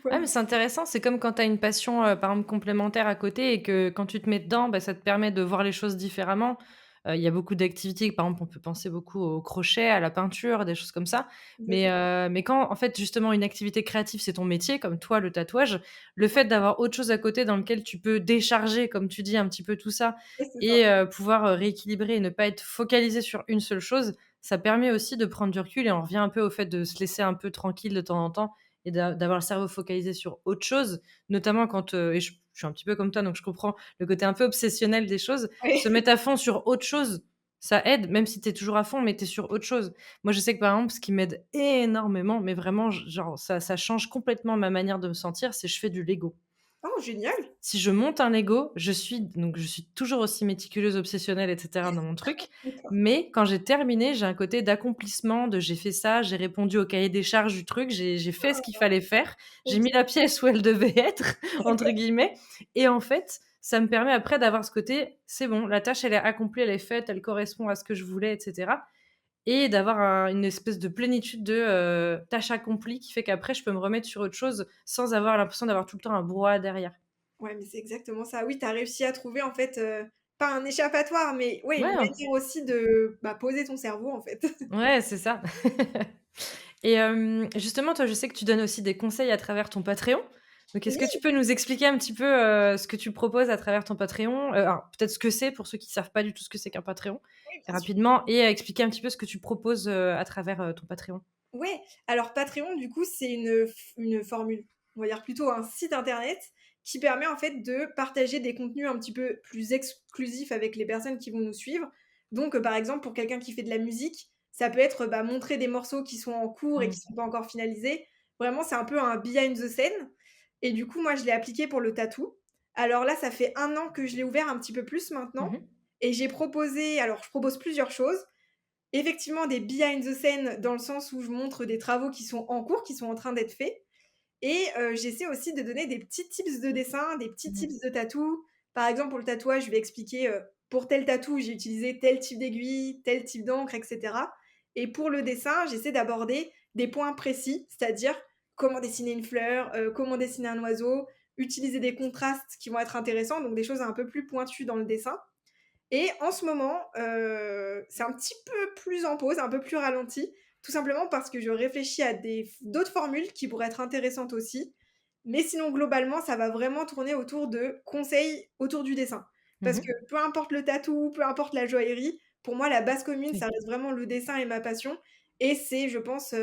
Ah Voilà. mais c'est intéressant, c'est comme quand tu as une passion, par exemple complémentaire à côté et que quand tu te mets dedans, bah, ça te permet de voir les choses différemment. Il y a beaucoup d'activités, par exemple, on peut penser beaucoup au crochet, à la peinture, des choses comme ça. Exactement. Mais quand en fait, justement, une activité créative, c'est ton métier, comme toi, le tatouage, le fait d'avoir autre chose à côté dans lequel tu peux décharger, comme tu dis, un petit peu tout ça Ouais, c'est ça. et pouvoir, rééquilibrer et ne pas être focalisé sur une seule chose, ça permet aussi de prendre du recul et on revient un peu au fait de se laisser un peu tranquille de temps en temps et d'avoir le cerveau focalisé sur autre chose, notamment quand, et je suis un petit peu comme toi, donc je comprends le côté un peu obsessionnel des choses. Se Ouais. mettre à fond sur autre chose, ça aide, même si tu es toujours à fond, mais tu es sur autre chose. Moi, je sais que, par exemple, ce qui m'aide énormément, mais vraiment, genre, ça change complètement ma manière de me sentir, c'est je fais du Lego. Oh génial! Si je monte un Lego, je suis toujours aussi méticuleuse, obsessionnelle et cetera dans mon truc, D'accord. mais quand j'ai terminé, j'ai un côté d'accomplissement, de j'ai fait ça, j'ai répondu au cahier des charges du truc, j'ai fait ce qu'il fallait faire, Trop j'ai mis bien. la pièce où elle devait être entre guillemets et en fait, ça me permet après d'avoir ce côté: «C'est bon, la tâche elle est accomplie, elle est faite, elle correspond à ce que je voulais» et cetera et d'avoir une espèce de plénitude de, tâche accomplie qui fait qu'après je peux me remettre sur autre chose sans avoir l'impression d'avoir tout le temps un brouhaha derrière. Ouais, mais c'est exactement ça. Oui, tu as réussi à trouver en fait, pas un échappatoire, mais ouais, une Ouais. manière aussi de, bah, poser ton cerveau en fait. Ouais, c'est ça. Et justement, toi, je sais que tu donnes aussi des conseils à travers ton Patreon. Donc est-ce que Oui, tu peux nous expliquer un petit peu, ce que tu proposes à travers ton Patreon? Alors peut-être ce que c'est pour ceux qui savent pas du tout ce que c'est qu'un Patreon, oui, bien sûr. rapidement et expliquer un petit peu ce que tu proposes, à travers, ton Patreon? Ouais, alors Patreon, du coup, c'est une formule, on va dire plutôt un site internet qui permet en fait de partager des contenus un petit peu plus exclusifs avec les personnes qui vont nous suivre. Donc, par exemple, pour quelqu'un qui fait de la musique, ça peut être, bah, montrer des morceaux qui sont en cours et Mmh. qui sont pas encore finalisés. Vraiment, c'est un peu un behind the scene et du coup, moi, je l'ai appliqué pour le tatou. Alors là, ça fait 1 an que je l'ai ouvert un petit peu plus maintenant Mmh. et j'ai proposé alors je propose plusieurs choses. Effectivement, des behind the scene dans le sens où je montre des travaux qui sont en cours, qui sont en train d'être faits et j'essaie aussi de donner des petits tips de dessin, des petits Mmh. tips de tatou. Par exemple, pour le tatouage, je vais expliquer, pour tel tatou, j'ai utilisé tel type d'aiguille, tel type d'encre et cetera et pour le dessin, j'essaie d'aborder des points précis, c'est-à-dire comment dessiner une fleur, comment dessiner un oiseau, utiliser des contrastes qui vont être intéressants, donc des choses un peu plus pointues dans le dessin et en ce moment, c'est un petit peu plus en pause, un peu plus ralenti, tout simplement parce que je réfléchis à d'autres formules qui pourraient être intéressantes aussi. Mais sinon, globalement, ça va vraiment tourner autour de conseils autour du dessin. Parce que Mmh. peu importe le tatou, peu importe la joaillerie, pour moi, la base commune, ça Oui. reste vraiment le dessin et ma passion et c'est, je pense,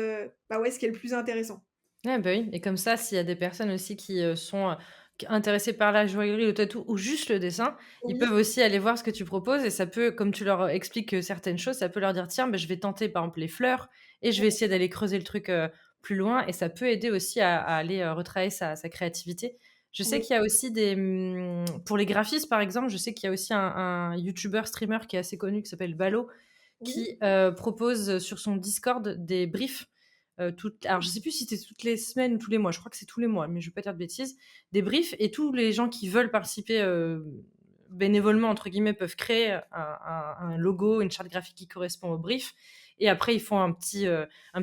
bah, ouais, ce qui est le plus intéressant. Ouais, bah, oui et comme ça, s'il y a des personnes aussi qui, sont, intéressées par la joaillerie, le tatou ou juste le dessin, ils Oui, peuvent aussi aller voir ce que tu proposes et ça peut comme tu leur expliques, certaines choses, ça peut leur dire: «Tiens, beh, je vais tenter par exemple les fleurs et je vais essayer d'aller creuser le truc, plus loin» et ça peut aider aussi à aller, retravailler sa créativité. Je sais oui, qu'il y a aussi des, pour les graphistes, par exemple, je sais qu'il y a aussi un youtubeur streamer qui est assez connu qui s'appelle Valo oui. qui, propose, sur son Discord des briefs, toutes alors je sais plus si c'est toutes les semaines ou tous les mois, je crois que c'est tous les mois, mais je vais pas dire de bêtises. Des briefs et tous les gens qui veulent participer, «bénévolement» entre guillemets, peuvent créer un logo, une charte graphique qui correspond au brief et après ils font un petit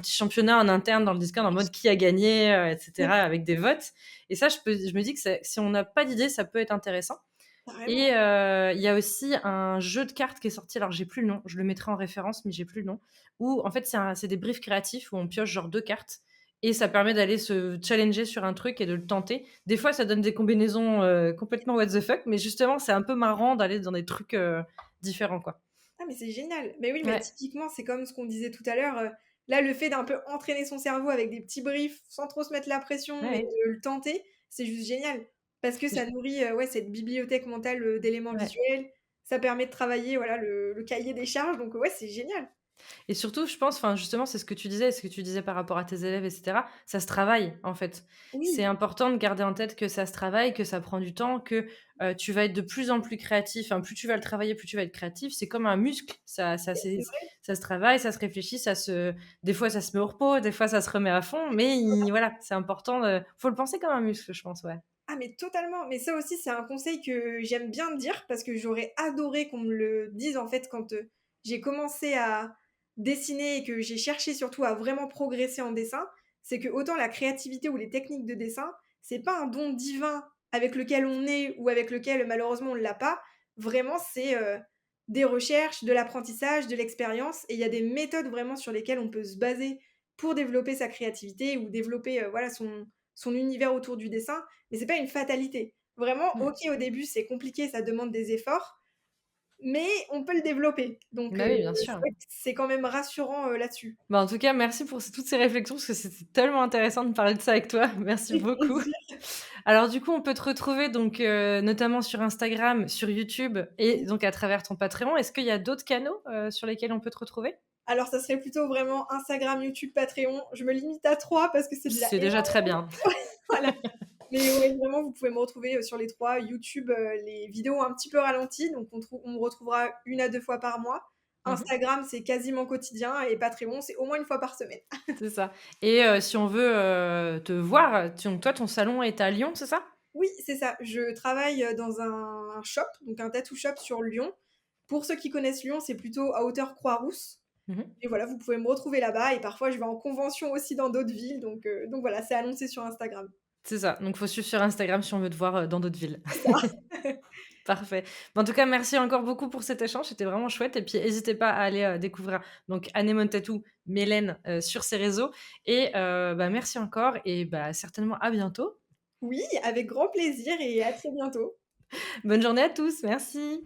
championnat en interne dans le Discord en mode qui a gagné, et cetera avec des votes et ça je me dis que c'est si on n'a pas d'idée, ça peut être intéressant et Carrément. il y a aussi un jeu de cartes qui est sorti, alors j'ai plus le nom, je le mettrai en référence, mais j'ai plus le nom, où en fait c'est des briefs créatifs où on pioche genre 2 cartes et ça permet d'aller se challenger sur un truc et de le tenter. Des fois, ça donne des combinaisons, complètement what the fuck, mais justement, c'est un peu marrant d'aller dans des trucs, différents, quoi. Ah mais c'est génial! Mais oui, mais Ouais, typiquement, c'est comme ce qu'on disait tout à l'heure, là, le fait d'un peu entraîner son cerveau avec des petits briefs, sans trop se mettre la pression ouais, et ouais. de le tenter, c'est juste génial. Parce que ça J nourrit, ouais, cette bibliothèque mentale, d'éléments ouais. visuels, ça permet de travailler, voilà, le cahier des charges, donc ouais, c'est génial. Et surtout, je pense, enfin, justement, c'est ce que tu disais par rapport à tes élèves et cetera, ça se travaille, en fait. C'est Oui, important de garder en tête que ça se travaille, que ça prend du temps, que, tu vas être de plus en plus créatif, enfin, plus tu vas le travailler, plus tu vas être créatif. C'est comme un muscle, c'est vrai. ça se travaille, ça se réfléchit, des fois, ça se met au repos, des fois, ça se remet à fond, mais voilà, c'est important faut le penser comme un muscle, je pense, ouais. Ah mais totalement, mais ça aussi, c'est un conseil que j'aime bien dire parce que j'aurais adoré qu'on me le dise, en fait, quand, j'ai commencé à dessiner et que j'ai cherché surtout à vraiment progresser en dessin. C'est que autant la créativité ou les techniques de dessin, c'est pas un don divin avec lequel on est ou avec lequel malheureusement on l'a pas. Vraiment, c'est, des recherches, de l'apprentissage, de l'expérience et il y a des méthodes vraiment sur lesquelles on peut se baser pour développer sa créativité ou développer, voilà son univers autour du dessin mais c'est pas une fatalité. Vraiment, Mmh. OK, au début, c'est compliqué, ça demande des efforts, mais on peut le développer. Donc, Bah, oui, bien c'est sûr. vrai que c'est quand même rassurant, là-dessus. Bah, en tout cas, merci pour toutes ces réflexions parce que c'était tellement intéressant de parler de ça avec toi. Merci Avec beaucoup. plaisir. Alors du coup, on peut te retrouver donc notamment sur Instagram, sur YouTube et Oui. donc à travers ton Patreon. Est-ce qu'il y a d'autres canaux, sur lesquels on peut te retrouver? Alors ça serait plutôt vraiment Instagram, YouTube, Patreon. Je me limite à 3 parce que c'est déjà C'est déjà très énorme. bien. Voilà. Mais ouais, vraiment, vous pouvez me retrouver, sur les 3. YouTube, les vidéos un petit peu ralenties, donc on me retrouvera 1 à 2 fois par mois. Mmh. Instagram, c'est quasiment quotidien et Patreon, c'est au moins 1 fois par semaine. C'est ça et si on veut, te voir, donc toi, ton salon est à Lyon, c'est ça? Oui, c'est ça. Je travaille, dans un shop, donc un tattoo shop sur Lyon. Pour ceux qui connaissent Lyon, c'est plutôt à hauteur Croix-Rousse Mmh. et voilà, vous pouvez me retrouver là-bas et parfois je vais en convention aussi dans d'autres villes donc voilà, c'est annoncé sur Instagram. C'est ça, donc faut suivre sur Instagram si on veut te voir, dans d'autres villes. C'est ça. Parfait. Bah, en tout cas, merci encore beaucoup pour cet échange, c'était vraiment chouette et puis n'hésitez pas à aller, découvrir donc Anemone Tattoo, Mélène, sur ses réseaux et bah, merci encore et bah, certainement à bientôt. Oui, avec grand plaisir et à très bientôt. Bonne journée à tous, merci.